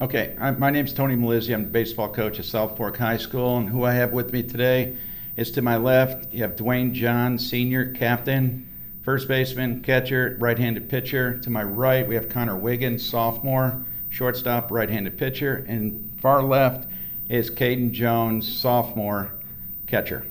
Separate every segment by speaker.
Speaker 1: Okay, my name's Tony Melizzi. I'm the baseball coach at South Fork High School, and who I have with me today is to my left, you have Dwayne John, senior captain, first baseman, catcher, right-handed pitcher. To my right, we have Connor Wiggins, sophomore, shortstop, right-handed pitcher. And far left is Caden Jones, sophomore, catcher.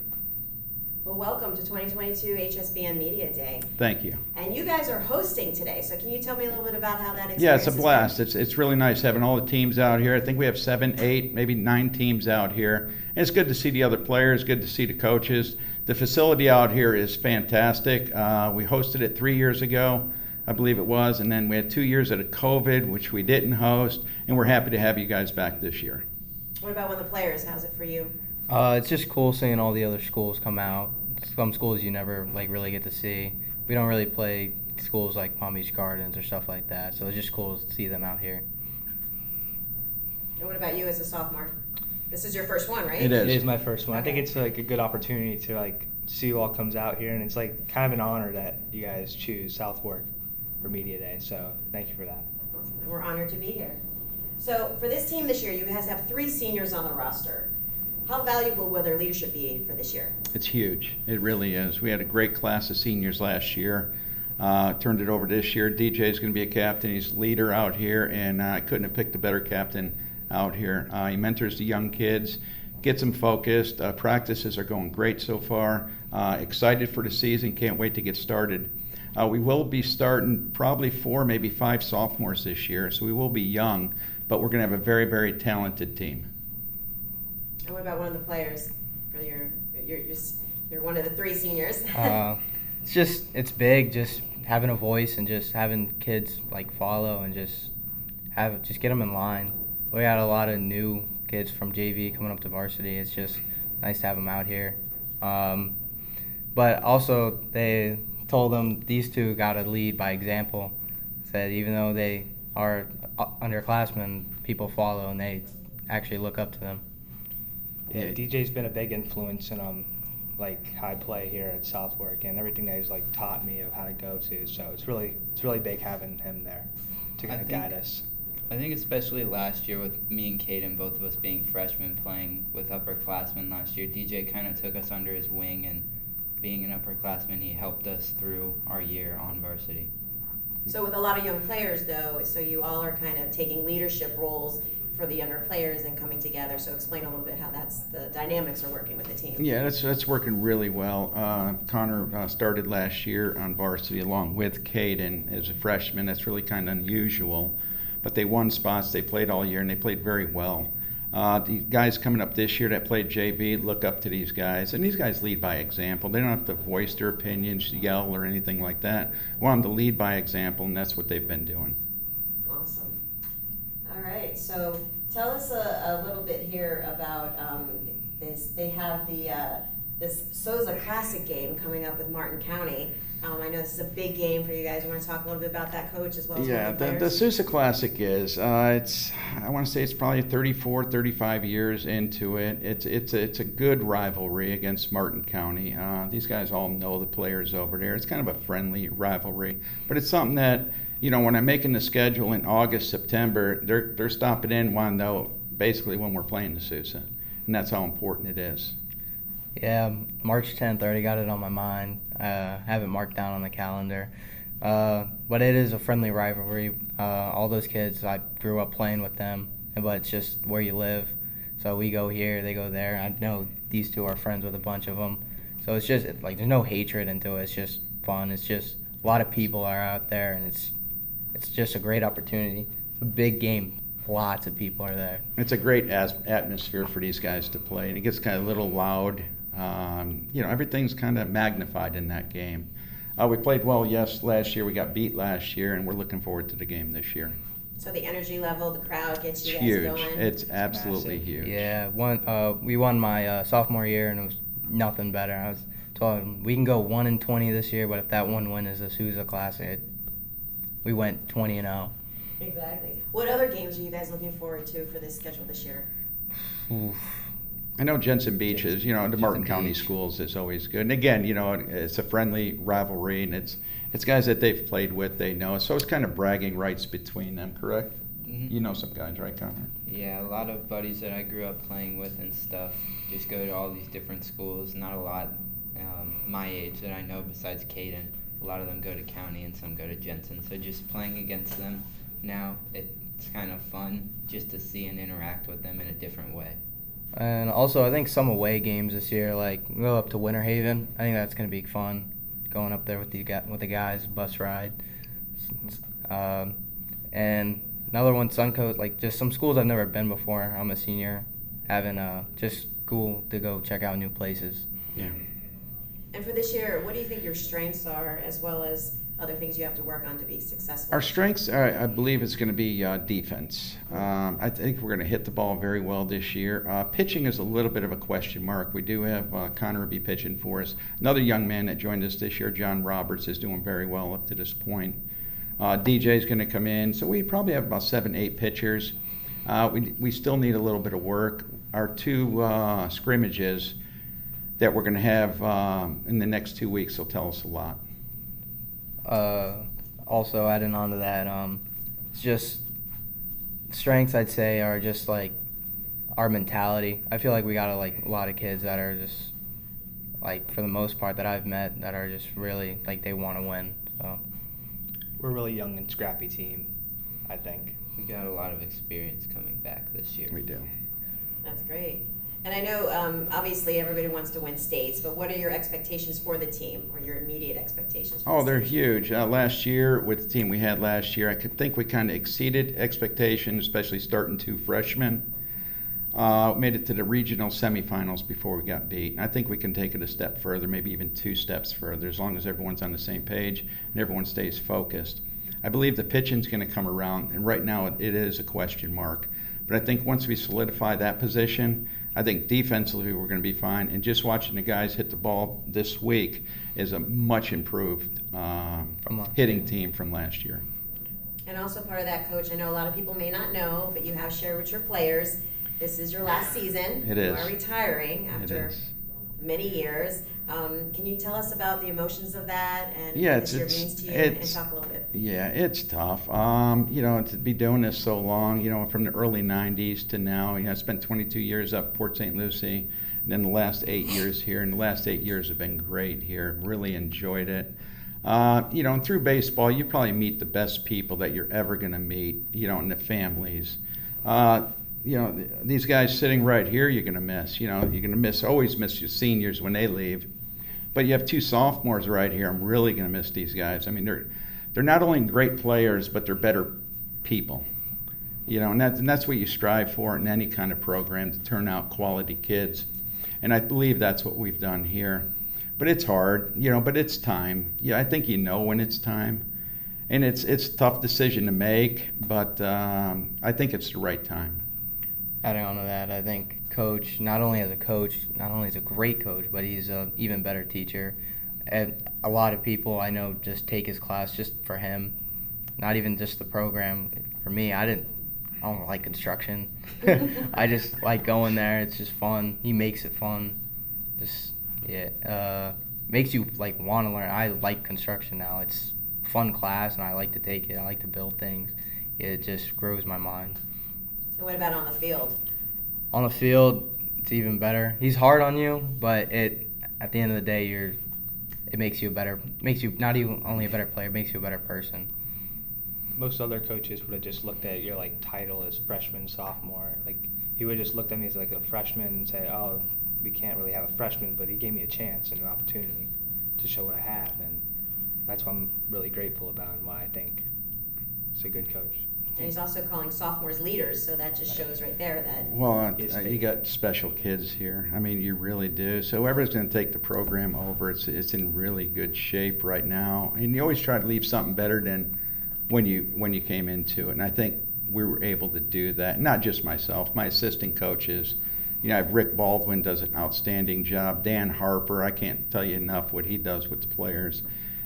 Speaker 2: Well, welcome to 2022 HSBN Media Day.
Speaker 1: Thank you.
Speaker 2: And you guys are hosting today, so can you tell me a little bit about how that experience
Speaker 1: Yeah, it's a
Speaker 2: has
Speaker 1: blast.
Speaker 2: been?
Speaker 1: It's really nice having all the teams out here. I think we have 7, 8, maybe 9 teams out here. And it's good to see the other players, good to see the coaches. The facility out here is fantastic. We hosted it 3 years ago, I believe it was, and then we had 2 years of COVID, which we didn't host, and we're happy to have you guys back this year.
Speaker 2: What about when the players? How's it for you?
Speaker 3: It's just cool seeing all the other schools come out. Some schools you never really get to see. We don't really play schools like Palm Beach Gardens or stuff like that, so it's just cool to see them out here.
Speaker 2: And what about you as a sophomore? This is your first one, right?
Speaker 1: It is.
Speaker 4: It is my first one. I think
Speaker 2: Okay.
Speaker 4: it's like a good opportunity to see who all comes out here, and it's like kind of an honor that you guys choose South Fork for Media Day. So thank you for that.
Speaker 2: Awesome. And we're honored to be here. So for this team this year, you guys have 3 seniors on the roster. How valuable will their leadership be for this year?
Speaker 1: It's huge. It really is. We had a great class of seniors last year. Turned it over this year. DJ's going to be a captain. He's leader out here, and I couldn't have picked a better captain out here. He mentors the young kids, gets them focused. Practices are going great so far. Excited for the season. Can't wait to get started. We will be starting probably 4, maybe 5 sophomores this year, so we will be young, but we're going to have a very, very talented team.
Speaker 2: And what about one of the players? For you're one of the 3 seniors.
Speaker 3: It's big, just having a voice and just having kids follow and just get them in line. We got a lot of new kids from JV coming up to varsity. It's just nice to have them out here. But also they told them these 2 got to lead by example. Said even though they are underclassmen, people follow and they actually look up to them.
Speaker 4: Yeah, DJ's been a big influence in how I play here at South Fork, and everything that he's taught me of how to go to. So it's really big having him there to kind of guide us.
Speaker 5: I think especially last year with me and Caden, both of us being freshmen playing with upperclassmen last year, DJ kind of took us under his wing, and being an upperclassman, he helped us through our year on varsity.
Speaker 2: So with a lot of young players, though, so you all are kind of taking leadership roles for the younger players and coming together. So explain a little bit how the dynamics are working with the team.
Speaker 1: Yeah, that's working really well. Connor started last year on varsity along with Caden as a freshman. That's really kind of unusual, but they won spots. They played all year and they played very well. The guys coming up this year that played JV look up to these guys, and these guys lead by example. They don't have to voice their opinions, yell, or anything like that. We want them to lead by example, and that's what they've been doing.
Speaker 2: Awesome. All right, so tell us a little bit here about this. They have this Sosa Classic game coming up with Martin County. I know this is a big game for you guys. You want to talk a little bit about that, Coach, as well as
Speaker 1: Yeah,
Speaker 2: one of the
Speaker 1: the
Speaker 2: players?
Speaker 1: Sosa Classic is, I want to say it's probably 34, 35 years into it. It's a good rivalry against Martin County. These guys all know the players over there. It's kind of a friendly rivalry, but it's something that, when I'm making the schedule in August, September, they're stopping in one though, basically when we're playing the Sosa, and that's how important it is.
Speaker 3: Yeah, March 10th, I already got it on my mind. Have it marked down on the calendar. But it is a friendly rivalry. All those kids, I grew up playing with them, but it's just where you live. So we go here, they go there. I know these 2 are friends with a bunch of them. So it's just, there's no hatred into it. It's just fun. It's just a lot of people are out there, and it's just a great opportunity. It's a big game. Lots of people are there.
Speaker 1: It's a great atmosphere for these guys to play, and it gets kind of a little loud. Everything's kind of magnified in that game. We played well last year. We got beat last year, and we're looking forward to the game this year.
Speaker 2: So the energy level, the crowd gets
Speaker 1: It's
Speaker 2: you guys
Speaker 1: huge.
Speaker 2: going.
Speaker 1: It's absolutely
Speaker 4: massive.
Speaker 1: huge.
Speaker 3: Yeah, we won my sophomore year, and it was nothing better. I was told them we can go 1-20 this year, but if that one win is the Sosa Classic, we went 20-0.
Speaker 2: Exactly. What other games are you guys looking forward to for this schedule this year?
Speaker 3: Oof.
Speaker 1: I know Jensen Beach is, the Martin
Speaker 3: Beach.
Speaker 1: County schools is always good. And again, it's a friendly rivalry, and it's guys that they've played with, they know. So it's kind of bragging rights between them, correct? You know some guys, right, Connor?
Speaker 5: Yeah, a lot of buddies that I grew up playing with and stuff just go to all these different schools. Not a lot my age that I know besides Caden. A lot of them go to County and some go to Jensen. So just playing against them now, it's kind of fun just to see and interact with them in a different way.
Speaker 3: And also, I think some away games this year, like we go up to Winter Haven. I think that's going to be fun, going up there with the guys, bus ride. And another one, Suncoast, like just some schools I've never been before. I'm a senior, having just cool to go check out new places.
Speaker 1: Yeah.
Speaker 2: And for this year, what do you think your strengths are, as well as other things you have to work on to be successful?
Speaker 1: Our strengths, I believe, it's going to be defense. I think we're going to hit the ball very well this year. Pitching is a little bit of a question mark. We do have Connor will be pitching for us. Another young man that joined us this year, John Roberts, is doing very well up to this point. DJ is going to come in. So we probably have about 7-8 pitchers. We still need a little bit of work. Our two scrimmages that we're going to have in the next 2 weeks will tell us a lot.
Speaker 3: Also, adding on to that, it's just strengths I'd say are just like our mentality. I feel like we got a lot of kids that are just like, for the most part that I've met, that are just really like they want to win. So
Speaker 4: We're a really young and scrappy team, I think.
Speaker 5: We got a lot of experience coming back this year.
Speaker 1: We do.
Speaker 2: That's great. And I know, obviously, everybody wants to win states, but what are your expectations for the team, or your immediate expectations for
Speaker 1: Oh,
Speaker 2: the
Speaker 1: they're
Speaker 2: team?
Speaker 1: huge. Last year, with the team we had last year, I could think we kind of exceeded expectations, especially starting 2 freshmen. Made it to the regional semifinals before we got beat. And I think we can take it a step further, maybe even 2 steps further, as long as everyone's on the same page and everyone stays focused. I believe the pitching's going to come around, and right now it is a question mark. But I think once we solidify that position, I think defensively we're going to be fine. And just watching the guys hit the ball this week is a much improved hitting team from last year.
Speaker 2: And also part of that, Coach, I know a lot of people may not know, but you have shared with your players, this is your last season.
Speaker 1: It is.
Speaker 2: You are retiring after
Speaker 1: It is.
Speaker 2: many years. Can you tell us about the emotions of that and
Speaker 1: Yeah,
Speaker 2: what this year means to you, and talk a little bit?
Speaker 1: Yeah, it's tough. To be doing this so long, from the early 90s to now, I spent 22 years up Port St. Lucie, and then the last 8 years here, and the last 8 years have been great here. Really enjoyed it. And through baseball, you probably meet the best people that you're ever going to meet, and the families. These guys sitting right here, you're going to miss. You're going to always miss your seniors when they leave. But you have 2 sophomores right here. I'm really going to miss these guys. I mean, they're not only great players, but they're better people. And that's what you strive for in any kind of program, to turn out quality kids. And I believe that's what we've done here. But it's hard, but it's time. Yeah, I think when it's time. And it's a tough decision to make, but I think it's the right time.
Speaker 3: adding on to that, I think Coach, not only is a great coach, but he's an even better teacher. And a lot of people I know just take his class just for him, not even just the program. For me, I don't like construction. I just like going there. It's just fun. He makes it fun. Makes you like want to learn. I like construction now. It's a fun class, and I like to take it. I like to build things. It just grows my mind.
Speaker 2: And what about on the field?
Speaker 3: On the field, it's even better. He's hard on you, but at the end of the day, it makes you not even only a better player, it makes you a better person.
Speaker 4: Most other coaches would have just looked at your title as freshman, sophomore. He would have just looked at me as a freshman and say, "Oh, we can't really have a freshman," but he gave me a chance and an opportunity to show what I have, and that's what I'm really grateful about and why I think he's a good coach.
Speaker 2: And he's also calling sophomores leaders, so that just shows right there that.
Speaker 1: Well, you got special kids here. I mean, you really do. So whoever's going to take the program over, it's in really good shape right now. And you always try to leave something better than when you came into it. And I think we were able to do that. Not just myself, my assistant coaches. I have Rick Baldwin does an outstanding job. Dan Harper, I can't tell you enough what he does with the players.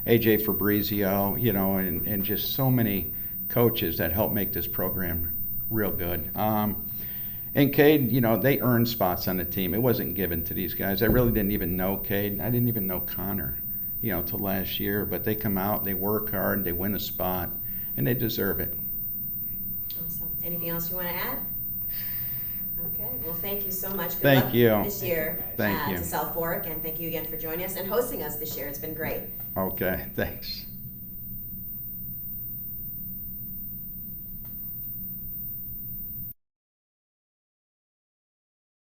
Speaker 1: AJ Fabrizio, and just so many coaches that help make this program real good. And Cade, they earned spots on the team. It wasn't given to these guys. I really didn't even know Cade. I didn't even know Connor, till last year. But they come out, they work hard, they win a spot, and they deserve it.
Speaker 2: Awesome. Anything else you want to add? Okay, well, thank you so much. Good
Speaker 1: Thank
Speaker 2: luck
Speaker 1: you.
Speaker 2: this year
Speaker 1: Thank you.
Speaker 2: to South Fork, and thank you again for joining us and hosting us this year. It's been great.
Speaker 1: Okay, thanks.